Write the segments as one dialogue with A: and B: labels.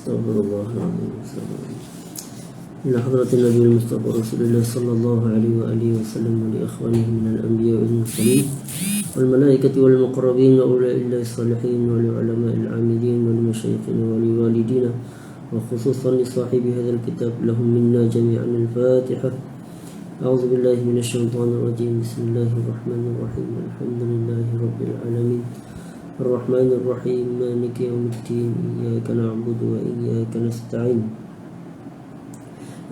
A: Astaghfirullahaladzim. إلى حضرة النبي المصطفى رسول الله صلى الله عليه وآله وسلم ولإخوانه من الأنبياء والمرسلين والملائكة والمقربين وأولياء الله الصالحين ولعلماء العاملين ولمشايخنا ولوالدينا وخصوصا لصاحب هذا الكتاب لهم منا جميعا الفاتحة. أعوذ بالله من الشيطان الرجيم. بسم الله الرحمن الرحيم. الحمد لله رب العالمين الرحمن الرحيم مالك يوم الدين إياك نعبد وإياك نستعين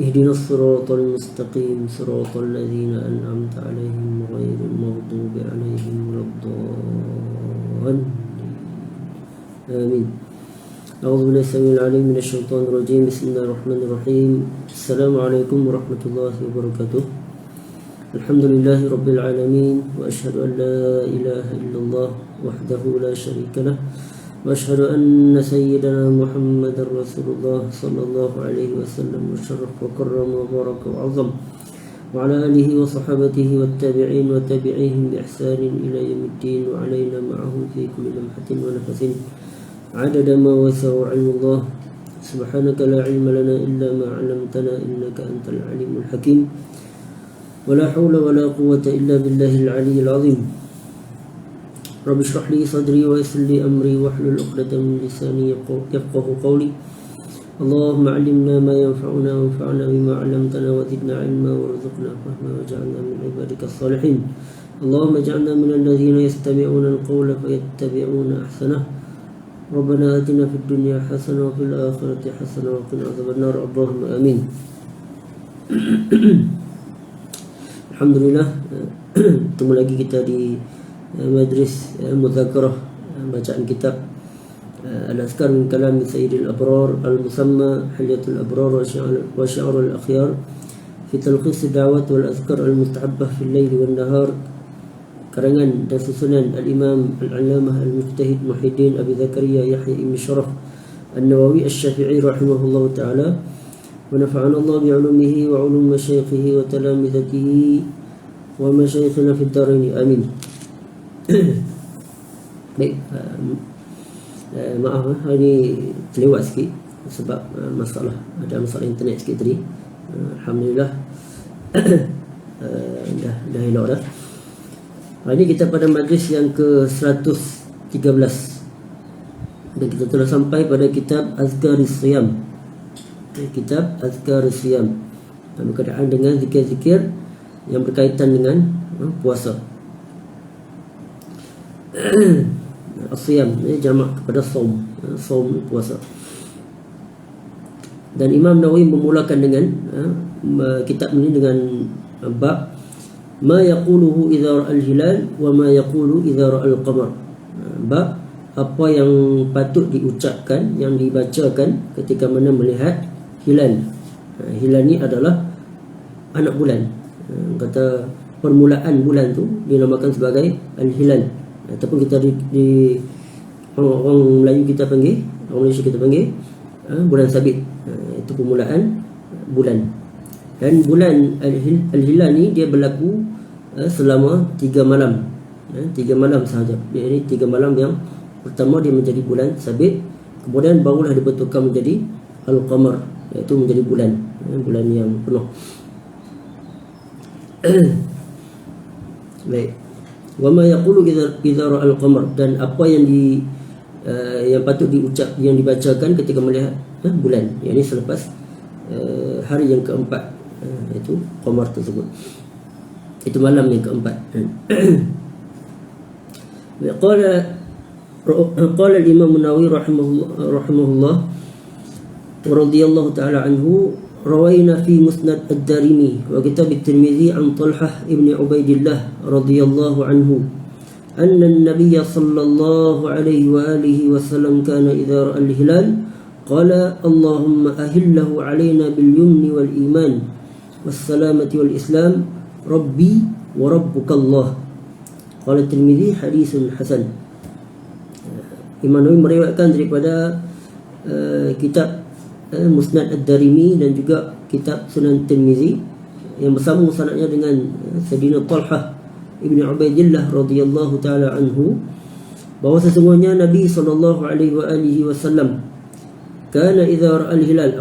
A: اهدنا الصراط المستقيم صراط الذين أنعمت عليهم غير المغضوب عليهم ولا الضالين آمين. أعوذ بالله السميع العليم من الشيطان الرجيم. بسم الله الرحمن الرحيم. السلام عليكم ورحمة الله وبركاته. الحمد لله رب العالمين وأشهد أن لا إله إلا الله وحده لا شريك له وأشهد أن سيدنا محمد رسول الله صلى الله عليه وسلم وشرف وكرم وبارك وعظم وعلى آله وصحبه والتابعين وتابعيهم بإحسان إلى يوم الدين وعلينا معهم في كل لمحة ونفس عدد ما وسع علم الله. سبحانك لا علم لنا إلا ما علمتنا إنك أنت العليم الحكيم ولا حول ولا قوة إلا بالله العلي العظيم. رب اشرح لي صدري ويسر لي أمري واحلل عقدة من لساني يفقه قولي. اللهم علمنا ما ينفعنا وانفعنا بما علمتنا وزدنا علما وارزقنا فهما واجعلنا من عبادك الصالحين. اللهم اجعلنا من الذين يستمعون القول فيتبعون أحسنه. ربنا آتنا في الدنيا حسنة وفي الآخرة حسنة وقنا عذاب النار. اللهم آمين. Alhamdulillah, bertemu lagi kita di majlis mudzakarah bacaan kitab Al-Azkar min Kalam Sayyidil Abrar Al-Musamma Hilyatul Abrar wa Syi'arul Akhyar fi Talkhis Da'wat wal Azkar Al-Mustahabbah fil Lail wan Nahar, karangan dan susunan Al-Imam Al-Allamah Al-Mujtahid Muhyiddin Abi Zakaria Yahya Ibn Sharaf An-Nawawi Asy-Syafi'i rahimahullahu ta'ala wa nafa'ana Allah bi'ulumihi wa 'ulum masyayikhihi wa talamizatihi wa masyayikhina fid darain. Amin. Baik, maaf hari ini terlewat sikit sebab ada masalah internet sikit tadi. Alhamdulillah dah elok dah. Hari ini kita pada majlis yang ke-113 dan kita telah sampai pada kitab Azkarus Siyam. Kitab Azkarus Siyam berkaitan dengan zikir-zikir yang berkaitan dengan puasa. As-Siyam jamak kepada saum, saum puasa. Dan Imam Nawawi memulakan dengan kitab ini dengan bab ma yaquluhu idza ra'al hilal wa ma yaqulu idza ra'al qamar. Bab apa yang patut diucapkan, yang dibacakan ketika mana melihat hilal. Hilal ni adalah anak bulan. Kata permulaan bulan tu dinamakan sebagai al-hilal, ataupun kita di orang Melayu kita panggil, orang Malaysia kita panggil bulan sabit. Itu permulaan bulan. Dan bulan al-hilal ni dia berlaku selama 3 malam. 3 malam sahaja. Jadi 3 malam yang pertama dia menjadi bulan sabit, kemudian barulah dibentukkan menjadi al-qamar, iaitu menjadi bulan yang penuh. Baik. Wa ma yaqulu idza ra'al qamar, dan apa yang yang patut yang dibacakan ketika melihat bulan, yakni selepas hari yang keempat, iaitu qamar tersebut. Itu malam yang keempat. Qala al-Imam An-Nawawi rahimahullah wa radhiyallahu ta'ala anhu, rawaina fi Musnad Ad-Darimi wa Kitab At-Tirmidzi an Talhah ibn Ubaidillah radhiyallahu anhu anna an-nabiy sallallahu alaihi wa alihi wa sallam kana idza ra'a al-hilal qala Allahumma ahillahu alaina bil yumni wal iman was salamati wal islam rabbi wa rabbuka Allah. Qala At-Tirmidzi haditsun hasan. Imam Nawawi meriwayatkan daripada kitab Musnad Ad-Darimi dan juga kitab Sunan Tirmizi yang bersama sanadnya dengan Sayyidina Talhah Ibn Ubaidillah radhiyallahu taala anhu, bahawa sesungguhnya Nabi sallallahu alaihi wasallam kana idza ra'al hilal,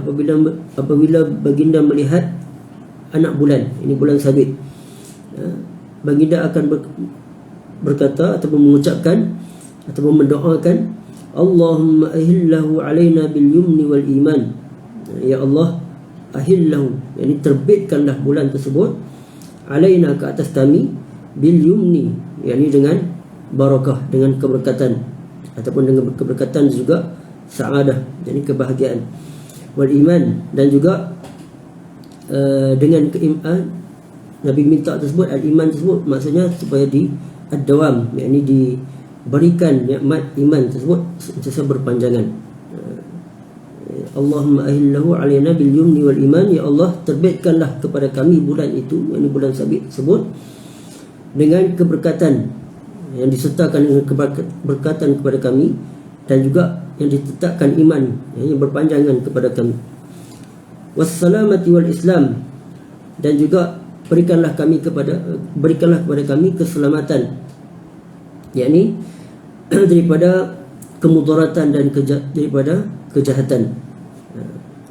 A: apabila baginda melihat anak bulan, ini bulan sabit, baginda akan berkata ataupun mengucapkan ataupun mendoakan, Allahumma ahillahu alaina bil yumni wal iman. Ya Allah, ahillahu, yani terbitkanlah bulan tersebut, alaina, ke atas kami, bil yumni, yani dengan barakah, dengan keberkatan, ataupun dengan keberkatan juga sa'adah, jadi kebahagiaan, wal iman, dan juga dengan keimanan. Nabi minta tersebut, al-iman tersebut maksudnya supaya ad-dawam, yakni diberikan nikmat iman tersebut sentiasa berpanjangan. Allahumma ahillahu alaina bil yumni wal iman, ya Allah terbitkanlah kepada kami bulan itu, yakni bulan sabit tersebut, dengan keberkatan yang disertakan dengan keberkatan kepada kami, dan juga yang ditetapkan iman yang berpanjangan kepada kami. Wassalamati wal Islam, dan juga berikanlah kepada kami keselamatan, yakni daripada kemudaratan dan daripada kejahatan.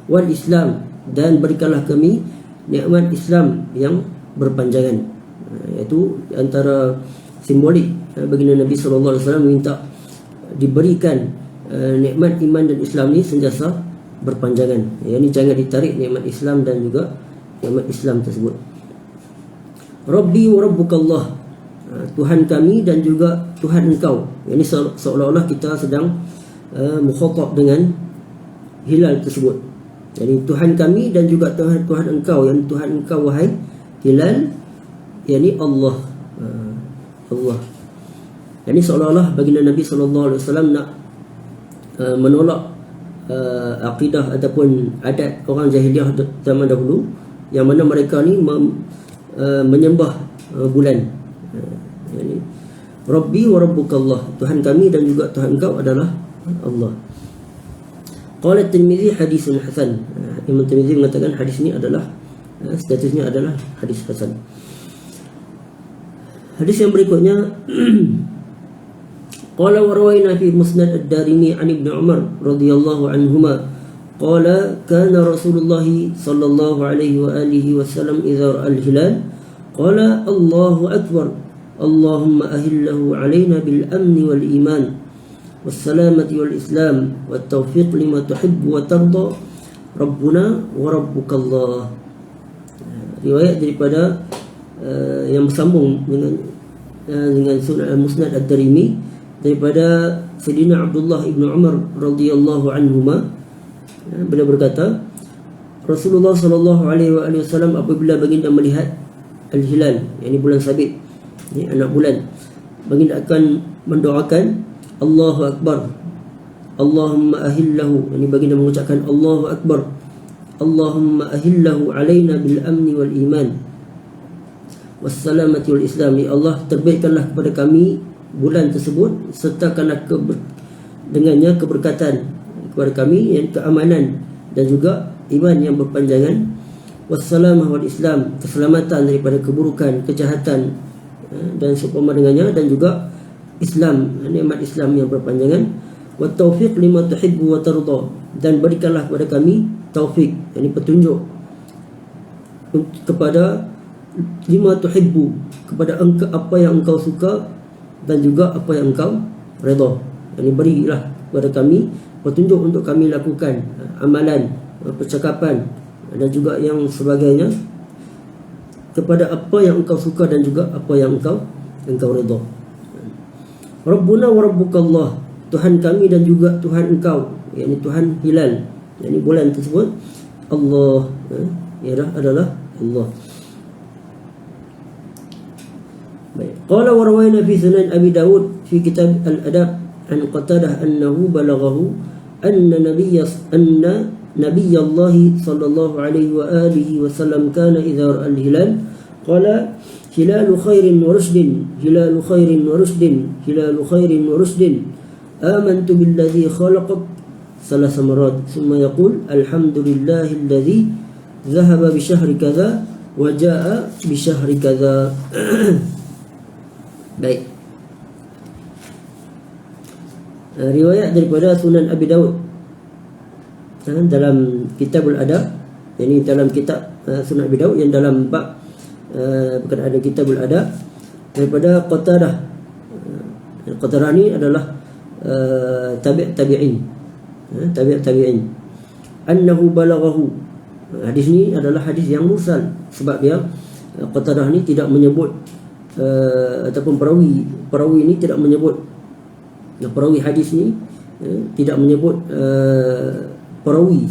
A: Wal Islam, dan berikanlah kami nikmat Islam yang berpanjangan. Iaitu antara simbolik baginda Nabi SAW minta diberikan nikmat iman dan Islam ni sentiasa berpanjangan. Yang ini jangan ditarik nikmat Islam dan juga nikmat Islam tersebut. Rabbi wa rabbukallah, Tuhan kami dan juga Tuhan engkau. Ini seolah-olah kita sedang mukhatab dengan hilal tersebut. Jadi Tuhan kami dan juga Tuhan engkau, yang Tuhan engkau wahai hilal, yakni Allah. Allah. Jadi seolah-olah baginda Nabi SAW nak menolak akidah ataupun adat orang jahiliah zaman dahulu, yang mana mereka ni menyembah bulan. Yani Rabbi wa rabbukallah, Tuhan kami dan juga Tuhan engkau adalah Allah. Qala Tirmizi hadisun hasan. Imam Tirmizi mengatakan hadis ini adalah statusnya adalah hadis hasan. Hadis yang berikutnya qala wa rawayna fi musnad ad-Darimi an Ibn Umar radhiyallahu anhuma qala kana Rasulullah sallallahu alaihi wa alihi wasallam idza ra'a al-hilal qala Allahu akbar Allahumma ahillahu alaina bil amni wal iman was salamati wal islam wat tawfiq lima tuhibbu wa tarda rabbuna wa rabbukallah. Riwayat daripada yang bersambung dengan Sunan Musnad Ad-Darimi daripada Sayyidina Abdullah ibn Umar radhiyallahu anhuma, beliau berkata Rasulullah sallallahu alaihi wasallam apabila baginda melihat al-hilal, yakni bulan sabit, ini anak bulan, baginda akan mendoakan Allahu akbar Allahumma ahillahu, yakni baginda mengucapkan Allahu akbar Allahumma ahillahu alaina bil amni wal iman wassalamati wal islam. Ya Allah, terbitkanlah kepada kami bulan tersebut, sertakanlah dengannya keberkatan kepada kami, yang keamanan dan juga iman yang berpanjangan, wassalamah wal islam, keselamatan daripada keburukan, kejahatan dan seumpama dengannya, dan juga Islam, nikmat Islam yang berpanjangan, wat taufiq lima tuhibbu wa tarda, dan berikanlah kepada kami taufik, yakni petunjuk kepada lima tuhibbu, kepada apa yang engkau suka dan juga apa yang engkau redha. Yani berilah kepada kami petunjuk untuk kami lakukan amalan, percakapan dan juga yang sebagainya kepada apa yang engkau suka dan juga apa yang engkau redha. Rabbuna wa rabbukallah, Tuhan kami dan juga Tuhan engkau, yakni Tuhan hilal, yakni bulan tersebut Allah, adalah Allah. Baik. Qala wa rawayna fi sunan Abi Dawud fi kitab al-adab an Qatadah annahu balaghahu anna nabiyallah sallallahu alaihi wa alihi wa sallam kana idza ra'a al-hilal qala hilalu khairin wa rushdin hilalu khairin wa rushdin hilalu khairin wa rushdin amantu billadhi khalaqak ثلاث مرات ثم يقول الحمد لله الذي ذهب بشهر كذا وجاء بشهر كذا. Baik. Riwayat daripada Sunan Abi Dawud dalam Kitabul Adab, yakni dalam kitab Sunan Abi Daud yang dalam bab berkenaan dengan Kitabul Adab, daripada Qatadah. Qatadah ni adalah tabi'in, annahu balaghahu. Hadis ni adalah hadis yang mursal, sebab dia Qatadah ni tidak menyebut ataupun perawi ini tidak menyebut, perawi hadis ni tidak menyebut perawi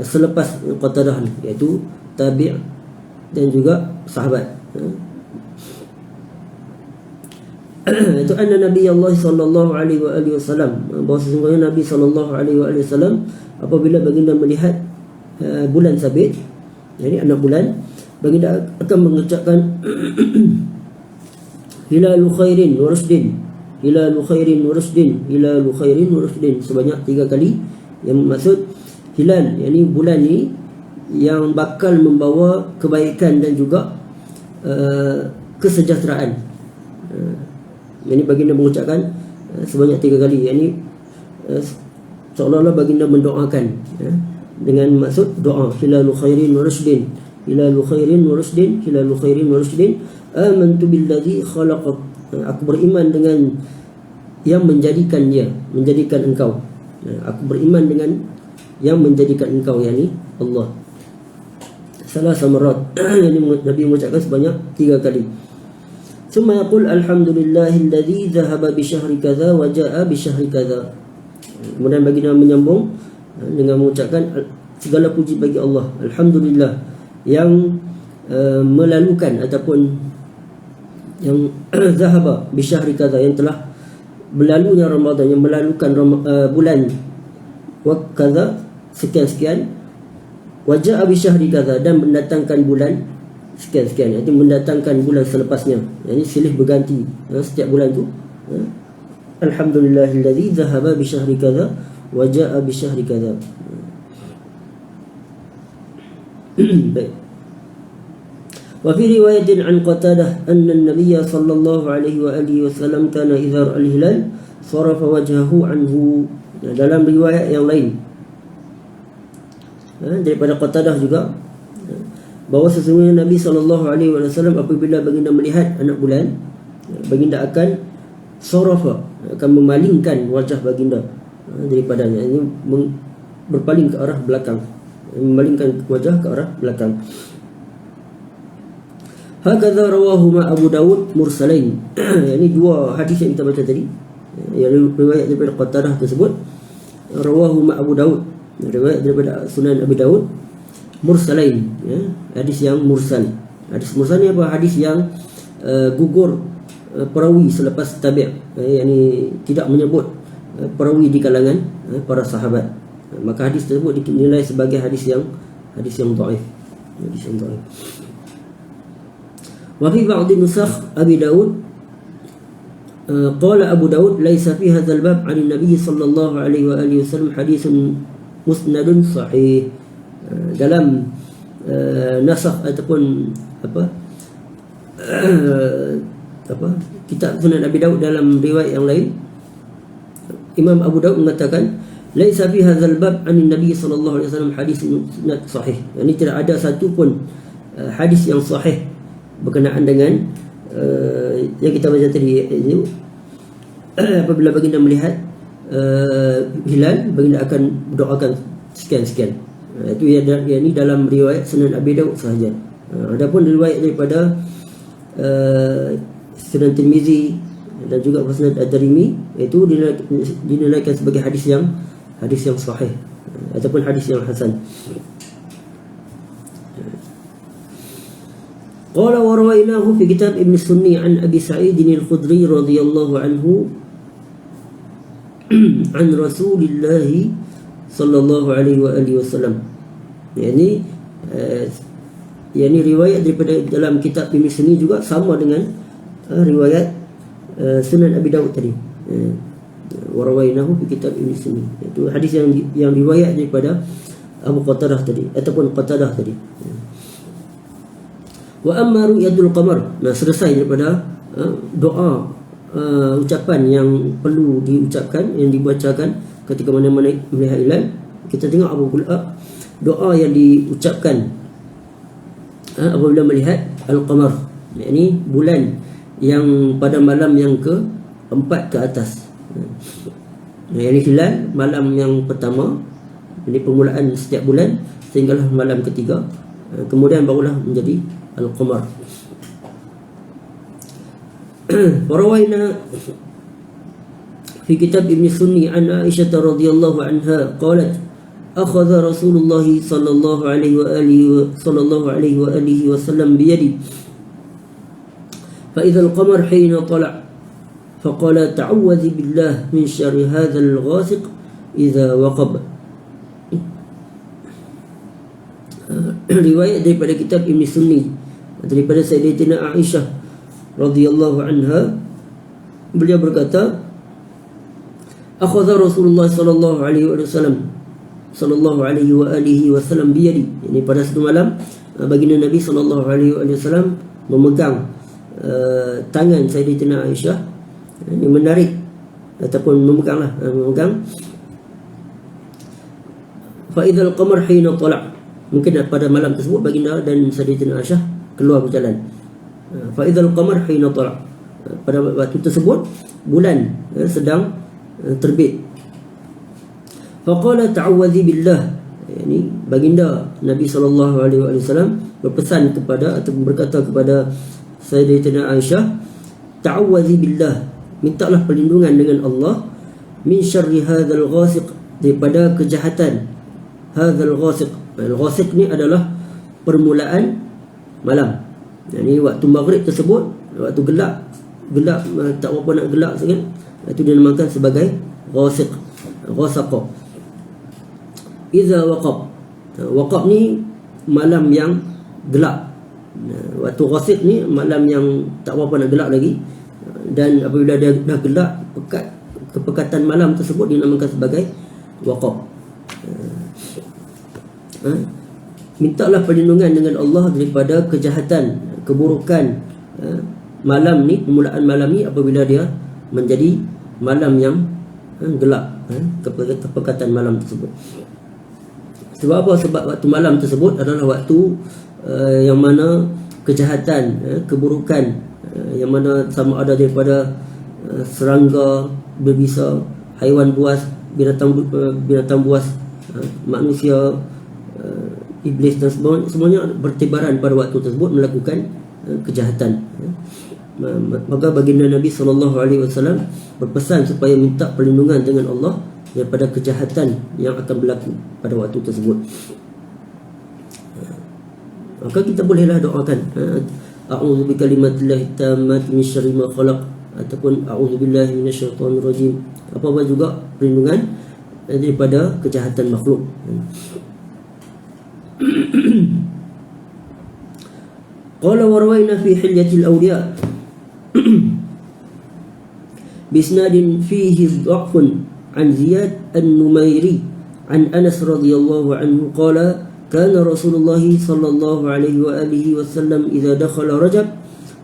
A: selepas Qatadah ni, iaitu tabi' dan juga sahabat. Itu anna Nabi Allah sallallahu alaihi wasallam, bahawa sesungguhnya Nabi sallallahu alaihi wasallam apabila baginda melihat bulan sabit, jadi anak bulan, baginda akan mengucapkan hilalu khairin wa rusdin, hilalu khairin wa rusdin, hilalu khairin wa rusdin, sebanyak 3 kali. Yang maksud hilal, yakni bulan ni yang bakal membawa kebaikan dan juga kesejahteraan. Ini baginda mengucapkan sebanyak 3 kali, yakni seolah-olah baginda mendoakan dengan maksud doa hilalu khairin wa rusdin, hilalu khairin wa rusdin, hilalu khairin wa rusdin, amantu billadzi khalaqak, aku beriman dengan yang menjadikan engkau, aku beriman dengan yang menjadikan engkau, yakni Allah. Salah samarat. Ini Nabi mengucapkan sebanyak 3 kali. Summa yaqul alhamdulillahilladzi dhahaba bi syahri kadza wa jaa bi syahri kadza. Kemudian baginda menyambung dengan mengucapkan segala puji bagi Allah, alhamdulillah, yang melalukan ataupun yang zahaba bi syahri kadza, yang telah berlalunya Ramadan, yang melalukan bulan wa kadza sekian-sekian, wa jaa bi syahri kadza, dan mendatangkan bulan sekian-sekian, iaitu mendatangkan bulan selepasnya, yakni silih berganti setiap bulan tu. Alhamdulillahilladzi dhahaba bi syahri kadza wa jaa bi syahri kadza. Baik. Wa fi riwayatin an Qatadah anna an-nabiy sallallahu alaihi wa alihi wasallam kana idza ra'a al-hilal sarafa wajhahu anhu. Dalam riwayat yang lain daripada Qatadah juga, bahawa sesungguhnya Nabi SAW apabila baginda melihat anak bulan, baginda akan sarafa, akan memalingkan wajah baginda daripadanya, ini berpaling ke arah belakang, memalingkan wajah ke arah belakang. Hakadha rawahu ma Abu Daud mursalain. Ini 2 hadis yang kita baca tadi, yang riwayat daripada Qatadah tersebut, rawahu ma Abu Daud, riwayat daripada Sunan Abi Daud, mursalain, hadis yang mursal. Hadis mursal ni apa? Hadis yang gugur perawi selepas tabi', yakni tidak menyebut perawi di kalangan para sahabat. Maka hadis tersebut dinilai sebagai hadis yang dhaif, hadis yang dhaif. Wa fi ba'd nusakh Abi Daud qala Abu Daud laisa fi hadzal bab 'an an-nabiy sallallahu alaihi wa alihi wasallam haditsun musnadun sahih. Dalam nasakh ataupun kitab Sunan Abi Daud, dalam riwayat yang lain, Imam Abu Daud mengatakan laisa fi hadzal bab 'an an-nabiy sallallahu alaihi wasallam haditsun sahih. Ini tidak ada satu pun hadis yang sahih berkenaan dengan yang kita baca tadi, ini apabila baginda melihat hilal, baginda akan doakan sekian-sekian. Itu yang ini dalam riwayat Sunan Abi Daud sahaja. Adapun riwayat daripada Sunan Tirmizi dan juga Musnad Ad-Darimi, itu dinilaikan sebagai hadis yang sahih ataupun hadis yang hasan. Qala wa rawainahu fi kitab Ibn Sunni an Abi Sa'id al-Khudri radhiyallahu anhu an Rasulillah sallallahu alaihi wa alihi wasallam. Yani riwayat daripada dalam kitab Ibn Sunni juga sama dengan riwayat Sunan Abi Daud tadi. Wa rawainahu fi kitab Ibn Sunni, itu hadis yang riwayat daripada Abu Qatadah tadi ataupun Qatadah tadi. Wa amma ru'yatul qamar, nah selesai daripada doa ucapan yang perlu diucapkan, yang dibacakan ketika mana-mana melihat hilal. Kita tengok apa pula doa yang diucapkan apabila melihat al-qamar, yakni bulan yang pada malam yang ke-4 ke atas. Yang hilal malam yang pertama, ini permulaan setiap bulan sehinggalah malam ketiga, kemudian barulah menjadi al-qamar. Warawaina fi kitab Ibn Sunni an Aisyah radhiyallahu anha qalat akhadha Rasulullah sallallahu alaihi wa alihi wasallam bi yadi fa idza al-qamar hina tala' فقال تعوذ بالله من شر هذا الغاسق إذا وقب. Riwayat daripada kitab Ibn Sunni daripada Sayyidatina Aisyah radhiyallahu anha, beliau berkata, akhadha Rasulullah sallallahu alaihi wasallam biyadi, ini pada satu malam baginda Nabi sallallahu alaihi wasallam memegang tangan Sayyidatina Aisyah, ini menarik ataupun memegang fa idzal qamar hina tala', mungkin pada malam tersebut baginda dan Sayyidatina Aisyah keluar berjalan. Fa idzal qamar hina tala', pada waktu tersebut bulan sedang terbit. Faqala ta'awwadhi billah, yani baginda Nabi sallallahu alaihi wasallam berpesan kepada atau berkata kepada Sayyidatina Aisyah, ta'awwadhi billah, mintalah perlindungan dengan Allah, min syarri hadzal ghasiq, daripada kejahatan hadzal ghasiq. Al-ghasiq ni adalah permulaan malam, yani waktu maghrib tersebut, waktu gelap tak apa nak gelap sangat, itu dinamakan sebagai ghasiq, ghasaqa. Iza waqab, waqab ni malam yang gelap. Waktu ghasiq ni malam yang tak apa nak gelap lagi, dan apabila dia dah gelap, kepekatan malam tersebut dinamakan sebagai waqab. Mintalah perlindungan dengan Allah daripada kejahatan, keburukan malam ni, permulaan malam ni apabila dia menjadi malam yang gelap, kepekatan malam tersebut. Sebab apa? Sebab waktu malam tersebut adalah waktu yang mana kejahatan, keburukan, yang mana sama ada daripada serangga, berbisa, haiwan buas, binatang buas, manusia, iblis dan semuanya bertebaran pada waktu tersebut melakukan kejahatan. Maka baginda Nabi SAW berpesan supaya minta perlindungan dengan Allah daripada kejahatan yang akan berlaku pada waktu tersebut. Maka kita bolehlah doakan, a'udzu bikalimatillahit tammati min syarri ma khalaq, ataupun a'udzu billahi minasyaitonir rajim, apa-apa juga perlindungan daripada kejahatan makhluk. Qala warwayna fi hilyatil awliya bisnadin fihi dha'fun an Ziyad an-Numairi an Anas radhiyallahu anhu qala kana Rasulullah sallallahu alaihi wa alihi wasallam idza dakhala Rajab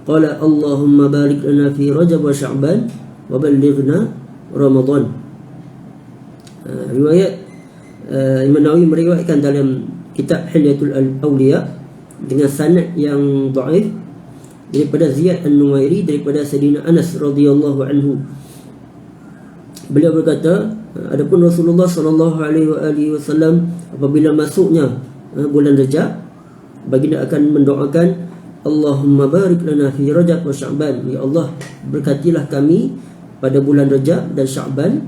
A: qala Allahumma barik lana fi Rajab wa Sya'ban wa ballighna Ramadan. Riwayat Imam Nawawi meriwayatkan dalam kitab Hilyatul Awliya dengan sanad yang dhaif daripada Ziyad an-Numairi daripada Sayyidina Anas radhiyallahu anhu. Beliau berkata, adapun Rasulullah sallallahu alaihi wasallam apabila masuknya bulan Rajab, baginda akan mendoakan, Allahumma barik lana fi Rajab wa Sya'ban, ya Allah berkatilah kami pada bulan Rajab dan Sya'ban,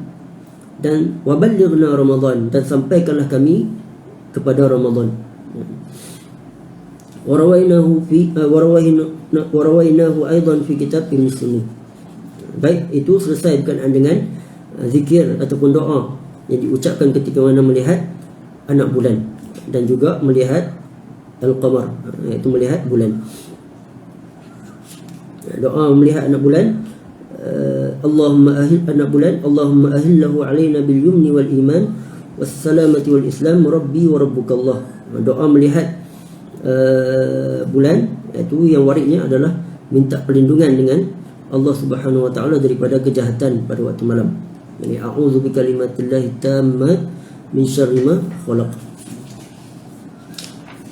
A: dan waballighna Ramadan, dan sampaikanlah kami kepada Ramadan. Warawainahu aidan fi kitab Ibn Sunni. Baik, itu selesai berkenaan dengan zikir ataupun doa yang diucapkan ketika mana melihat anak bulan dan juga melihat al-qamar, iaitu melihat bulan. Doa melihat anak bulan, Allahumma ahil anak bulan, Allahumma ahillahu alaina bil yumni wal iman was salamati wal islam rabbi wa rabbukallah. Doa melihat bulan, iaitu yang waridnya adalah minta perlindungan dengan Allah Subhanahu wa taala daripada kejahatan pada waktu malam. Yani a'udzu bikalimatillahi tammat min syarri ma khalaq.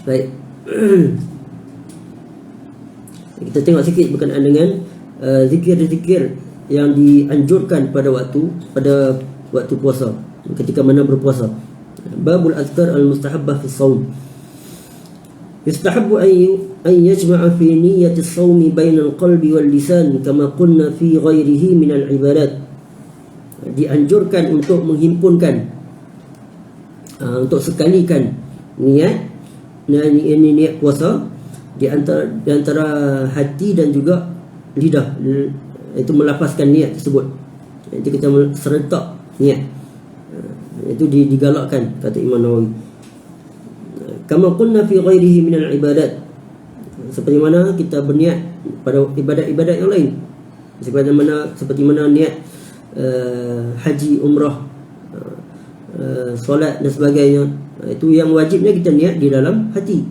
A: Baik. Kita tengok sikit berkenaan dengan zikir-zikir yang dianjurkan pada waktu puasa, ketika mana berpuasa. Babul azkar al-mustahabbah fi shaum. Yustahabbu an yajma'a fi niyyati as-shaum baina al-qalbi wal lisan kama qulna fi ghairihi min al-ibadat. Dianjurkan untuk menghimpunkan, untuk sekalikan niat puasa di antara hati dan juga lidah, itu melafazkan niat tersebut. Jadi kita serentak niat, itu digalakkan, kata Imam Nawawi. Kama qulna fi ghairihi min al-ibadat, seperti mana kita berniat pada ibadat-ibadat yang lain, seperti mana niat haji, umrah, solat dan sebagainya. Itu yang wajibnya kita niat di dalam hati.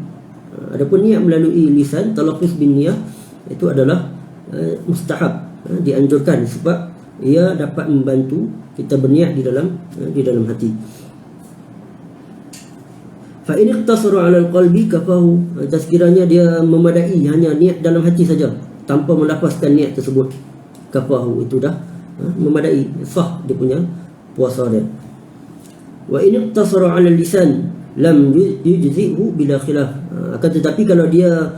A: Adapun niat melalui lisan, talaffuz bin niyah, itu adalah mustahab, dianjurkan, sebab ia dapat membantu kita berniat di dalam hati. Fa in iqtasara 'ala al-qalbi kafahu, sekiranya dia memadai hanya niat dalam hati saja tanpa melafazkan niat tersebut, kafahu, itu dah memadai, sah dia punya puasa dia. Wa in iqtasara 'ala al-lisan lam yujzi'hu bila khilaf. Akan tetapi kalau dia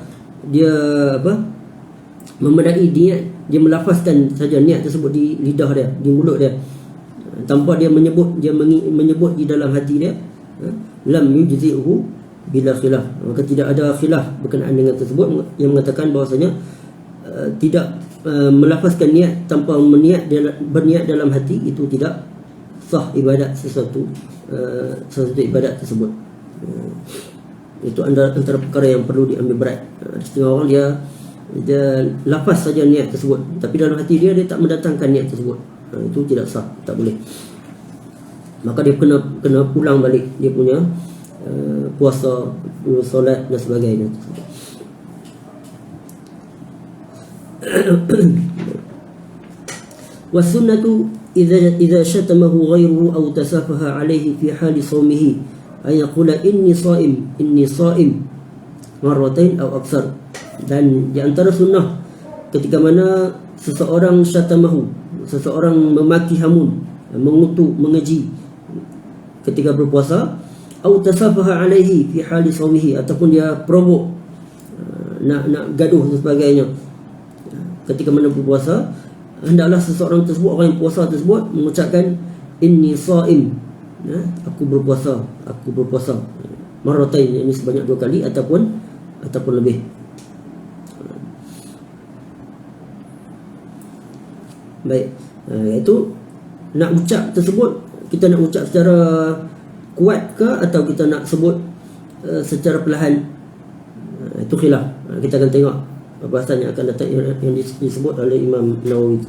A: memadai niat, dia melafazkan saja niat tersebut di lidah dia, di mulut dia, tanpa dia menyebut di dalam hati dia, lam yujzi'hu bila khilaf, maka tidak ada khilaf berkenaan dengan tersebut, yang mengatakan bahwasanya tidak melafazkan niat tanpa berniat dalam hati itu tidak sah ibadat sesuatu ibadat tersebut. Itu antara perkara yang perlu diambil berat. Setengah orang dia lafaz saja niat tersebut, tapi dalam hati dia tak mendatangkan niat tersebut. Itu tidak sah, tak boleh. Maka dia kena pulang balik dia punya puasa, solat dan sebagainya. Wasunnatu idza syatamahu ghairuhu aw tasafaha alayhi fi hali shaumihi ay yaqula inni shaim marratain aw aktsar. Dan di antara sunnah, ketika mana seseorang syatamahu, seseorang memaki hamun, mengutuk, mengeji ketika berpuasa, atau tasafaha alaihi fi hali shaumihi, ataupun dia provok, nak gaduh dan sebagainya ketika mana berpuasa, hendaklah seseorang tersebut, orang yang puasa tersebut, mengucapkan inni shaim, aku berpuasa marratain, ini sebanyak 2 kali ataupun lebih. Baik, iaitu nak ucap tersebut, kita nak ucap secara kuat ke atau kita nak sebut secara perlahan, itu khilaf. Kita akan tengok bahasan yang akan datang yang disebut oleh Imam Nawawi.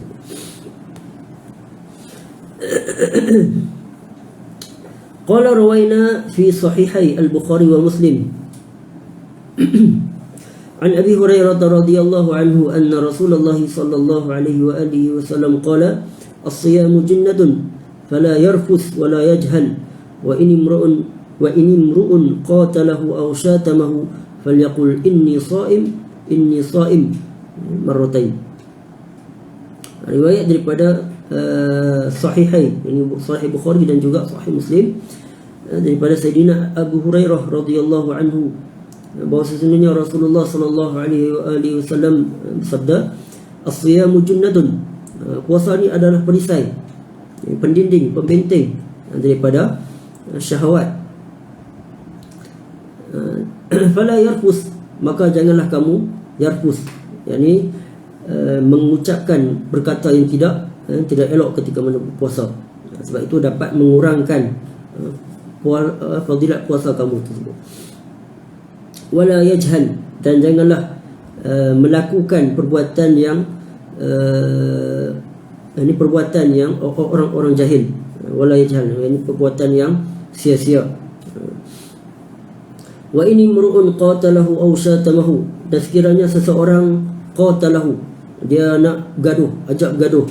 A: Qala rawaina fi sahihai al-Bukhari wa Muslim an Abi Hurairah radhiyallahu anhu anna Rasulullah sallallahu alaihi wa alihi wasallam qala as-siyamu jinnatun fala yarfuth wa la yajhal wa in imru'un qatalahu aw syatamahu falyaqul inni shaim marratain. Riwayat daripada sahihain, ini Sahih Bukhari dan juga Sahih Muslim, daripada Sayyidina Abu Hurairah radhiyallahu anhu, bahawa sesungguhnya Rasulullah sallallahu alaihi wasallam bersabda, as-siyamu junnatun, puasa ni adalah perisai, pendinding, pembenteng daripada syahwat. Fala yarfus, maka janganlah kamu yarfus, yakni mengucapkan perkata yang tidak elok ketika berpuasa, sebab itu dapat mengurangkan fadilat puasa kamu tersebut. Wala yajhal, dan janganlah melakukan perbuatan yang ini perbuatan yang orang-orang jahil. Wala yajhal, ini perbuatan yang sia-sia. Wa in imru'un qatalahu aw syatamahu, dan sekiranya seseorang qatalahu, dia nak gaduh, ajak gaduh,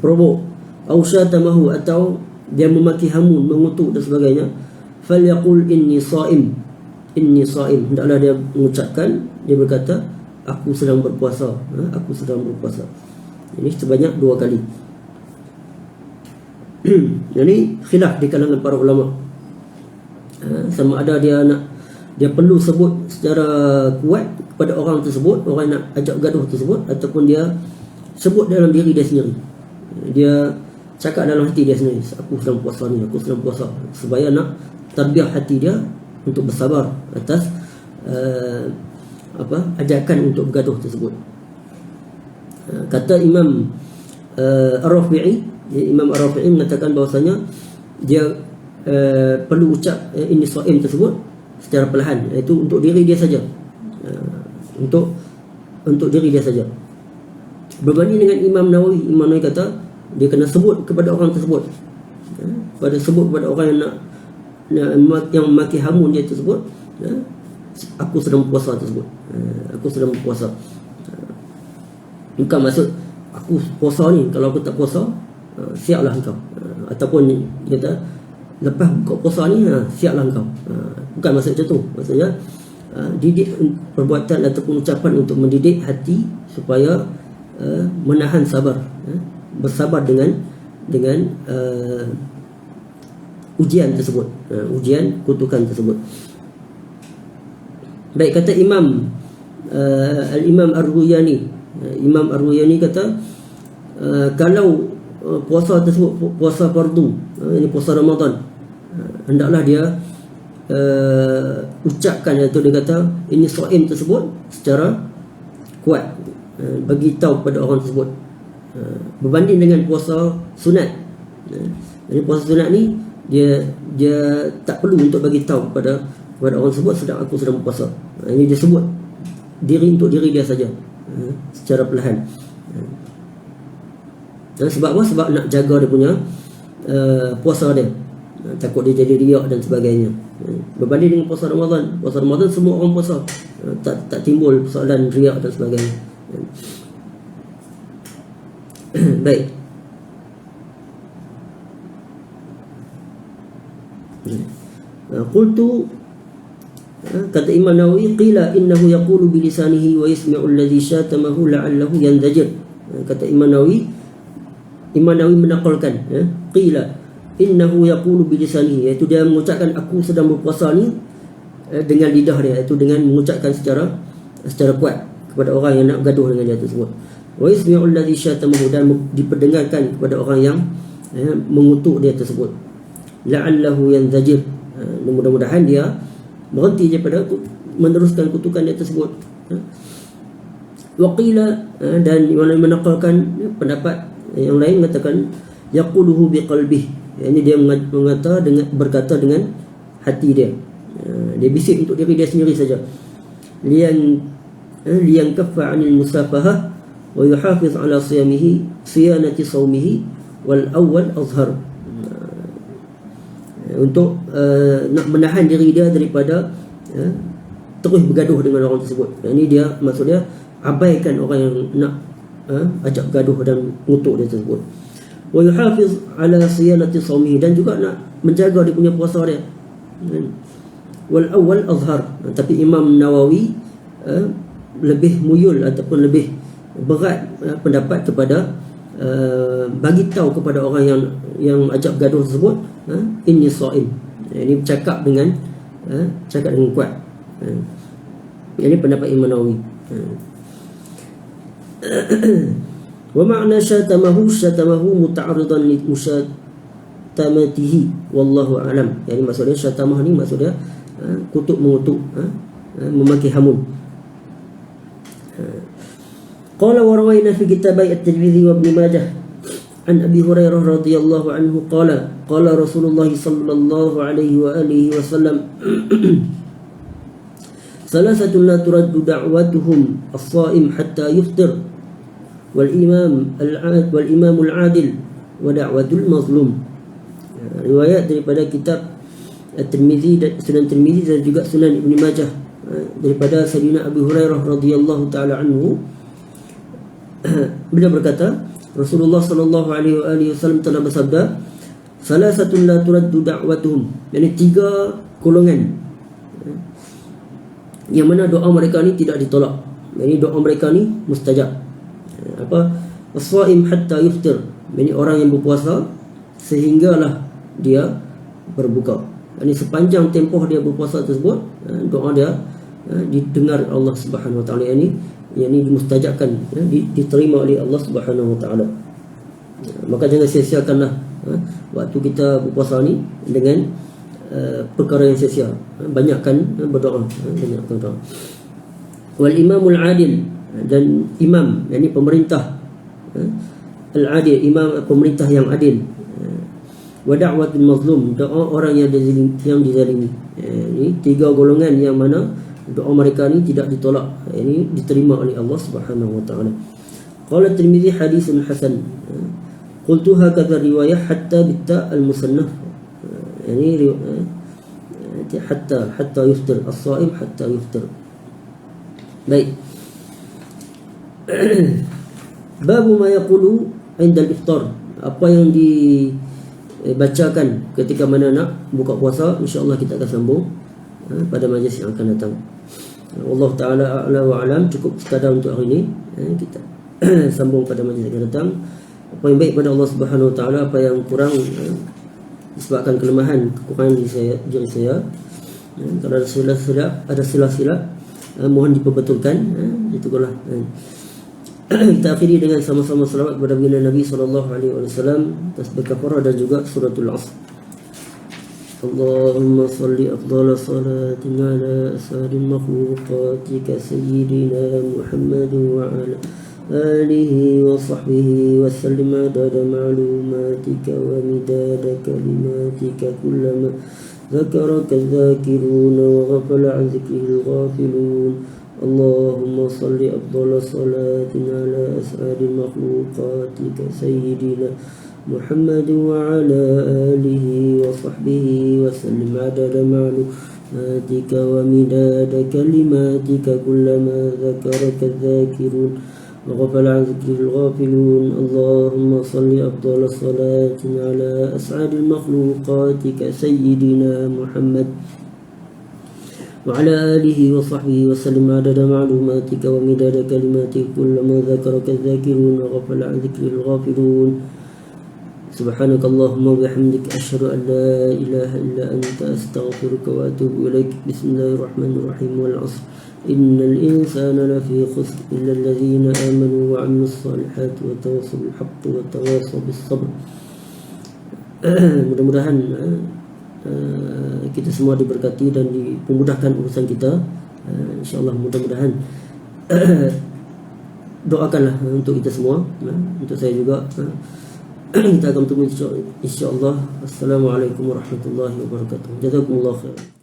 A: provok, aw syatamahu, atau dia memaki hamun, mengutuk dan sebagainya, falyaqul inni shaim, inni shaim, hendaklah dia mengucapkan, dia berkata aku sedang berpuasa, aku sedang berpuasa. Ini sebanyak 2 kali. Jadi khilaf di kalangan para ulama, sama ada dia perlu sebut secara kuat kepada orang tersebut, orang nak ajak gaduh tersebut, ataupun dia sebut dalam diri dia sendiri. Dia cakap dalam hati dia sendiri, aku sedang puasa ni, aku sedang puasa, supaya nak tarbiyah hati dia untuk bersabar atas ajakan untuk bergaduh tersebut. Kata Imam Ar-Rafi'i, Imam Ar-Rafi'i mengatakan bahawasanya dia perlu ucap ini shaim tersebut secara perlahan, iaitu untuk diri dia saja, untuk diri dia saja. Berbanding dengan Imam Nawawi, Imam Nawawi kata dia kena sebut kepada orang tersebut, sebut kepada orang yang memaki hamun dia tersebut, aku sedang puasa tersebut, aku sedang puasa. Bukan maksud aku puasa ni, kalau aku tak puasa, siaplah engkau, ataupun dia kata lepas buka puasa ni, siaplah engkau. Bukan maksud macam tu. Maksudnya didik perbuatan ataupun ucapan untuk mendidik hati supaya menahan sabar, bersabar dengan ujian tersebut, ujian kutukan tersebut. Baik, kata Imam Al-Imam Ar-Ruyani, Imam Ar-Ruyani kata kalau puasa tersebut puasa fardu, ini puasa Ramadan, hendaklah dia ucapkan, iaitu dia kata ini shaim tersebut secara kuat, bagi tahu kepada orang tersebut, berbanding dengan puasa sunat. Jadi puasa sunat ni dia tak perlu untuk bagi tahu kepada orang tersebut aku sedang berpuasa. Ini dia sebut untuk diri dia saja, secara perlahan. Dan sebab apa? Sebab nak jaga dia punya puasa dia, takut dia jadi riak dan sebagainya. Berbanding dengan puasa Ramadan semua orang puasa, tak timbul persoalan riak dan sebagainya. Baik. Qultu, kata Imam Nawawi, qila innahu yaqulu bilisanihi wa yasmi'u alladhi syatamahu la'allahu yanzajir. Kata Imam Nawawi menakalkan, qila innahu yaqulu bilisanihi, iaitu dia mengucapkan aku sedang berpuasa ni dengan lidah dia, iaitu dengan mengucapkan secara kuat kepada orang yang nak gaduh dengan dia tersebut. Wa yasmi'u alladhi syatamahu, dan diperdengarkan kepada orang yang mengutuk dia tersebut. La'allahu yanzajir, mudah-mudahan dia berhenti daripada meneruskan kutukan dia tersebut. Waqila, dan yang menakalkan pendapat yang lain mengatakan yaquluhu biqalbih, ini dia berkata dengan hati dia, dia bisik untuk diri dia sendiri saja. Liyan kaffa 'anil musafahah wa yuhafiz 'ala siyanati sawmihi wal awwal azhar, untuk nak menahan diri dia daripada terus bergaduh dengan orang tersebut. Ini dia maksud dia abaikan orang yang nak ajak gaduh dan mengutuk dia tersebut. Wa yuhafiz ala siyanati sawmihi, dan juga nak menjaga dia punya puasa dia. Wal awwal azhar, tapi Imam Nawawi lebih muyul ataupun lebih berat pendapat kepada bagi tahu kepada orang yang ajak gaduh tersebut, inni shaim. Ini cakap dengan kuat. Ini pendapat Imam Nawawi. Wa ma'na syatamahu muta'arridan li musyatamatihi wallahu a'lam. Yani maksudnya syatamah ni maksudnya kutuk mengutuk, memaki hamun. Qala wa rawayna fi kitabai at-Tirmidzi wa Ibn Majah an Abi Hurairah radhiyallahu anhu qala Rasulullah sallallahu alaihi wa alihi wasallam salasatun la turaddu da'watuhum as-sha'im hatta yuftir wal imam al-adil wa da'watul mazlum. Riwayat daripada kitab At-Tirmidzi dan Sunan Tirmidzi dan juga Sunan Ibn Majah daripada Sayyidina Abu Hurairah radhiyallahu taala anhu, beliau berkata Rasulullah sallallahu alaihi wasallam telah bersabda, Salasatun la turaddu da'watuhum, yakni 3 golongan yang mana doa mereka ni tidak ditolak. Ini doa mereka ni mustajab. Apa? As-shaim hatta yuftir, ini orang yang berpuasa sehinggalah dia berbuka. Ini sepanjang tempoh dia berpuasa tersebut, doa dia didengar Allah Subhanahu wa taala, ini dimustajabkan, diterima oleh Allah Subhanahu wa taala. Maka jangan sia-siakanlah waktu kita berpuasa ni dengan perkara yang sia-sia. Banyakkan berdoa, banyakkan berdoa. Wal imamul adil, dan imam, yakni pemerintah al-adil, imam pemerintah yang adil. Wa da'watul mazlum, doa orang yang dizalimi. Ini 3 golongan yang mana doa mereka ni tidak ditolak, ini diterima oleh Allah Subhanahu wa taala. Qala Tirmizi haditsun hasan. Qultu hakadha riwayah hatta bitta al-musannaf, yani hatta yuftir as-shaim hatta yuftir. Baik. Babu ma yaqulu 'inda al-iftar, apa yang dibacakan ketika mana nak buka puasa. InsyaAllah kita akan sambung pada majlis yang akan datang. Allah Ta'ala a'la wa a'lam. Cukup sekadar untuk hari ini. Kita sambung pada majlis yang akan datang. Apa yang baik pada Allah Subhanahu wa taala, apa yang kurang disebabkan kelemahan, kekurangan diri saya. Kalau ada silap-silap, mohon diperbetulkan. Itulah. Kita akhiri dengan sama-sama salawat kepada baginda Nabi SAW, tasbih kafarah dan juga suratul Asr. Allahumma salli afdhala salatin ala as'adil makhluqatika sayyidina Muhammad wa ala alihi wa sahbihi wa sallim adada ma'lumatika wa midada kalimatika kullama zakaraka dhakiruna wa ghafala an zikrihil ghafilun. Allahumma salli afdhala salatin ala as'adil makhluqatika sayyidina Muhammad wa ala alihi wa sahbihi wa sallim adada ma'lumatika wa midada kalimatika kullama zakaraka dhakirun wa ghafala an zikrihil ghafilun. Allahumma salli afdhala salatin ala as'adil makhluqatika sayyidina Muhammad وعلى آله وصحبه وسلم عدد معلوماتك ومداد كلماتك كلما ذكرك الذاكرون وغفل عن ذكره الغافلون. سبحانك اللهم وبحمدك أشهد أن لا إله إلا أنت أستغفرك وأتوب إليك. بسم الله الرحمن الرحيم. والعصر إن الإنسان لفي خسر إلا الذين آمنوا وعملوا الصالحات وتواصوا بالحق وتواصوا بالصبر. Mudah-mudahan kita semua diberkati dan dimudahkan urusan kita. InsyaAllah, mudah-mudahan doakanlah untuk kita semua, untuk saya juga. Kita akan bertemu insyaAllah. Assalamualaikum warahmatullahi wabarakatuh. Jazakumullah khair.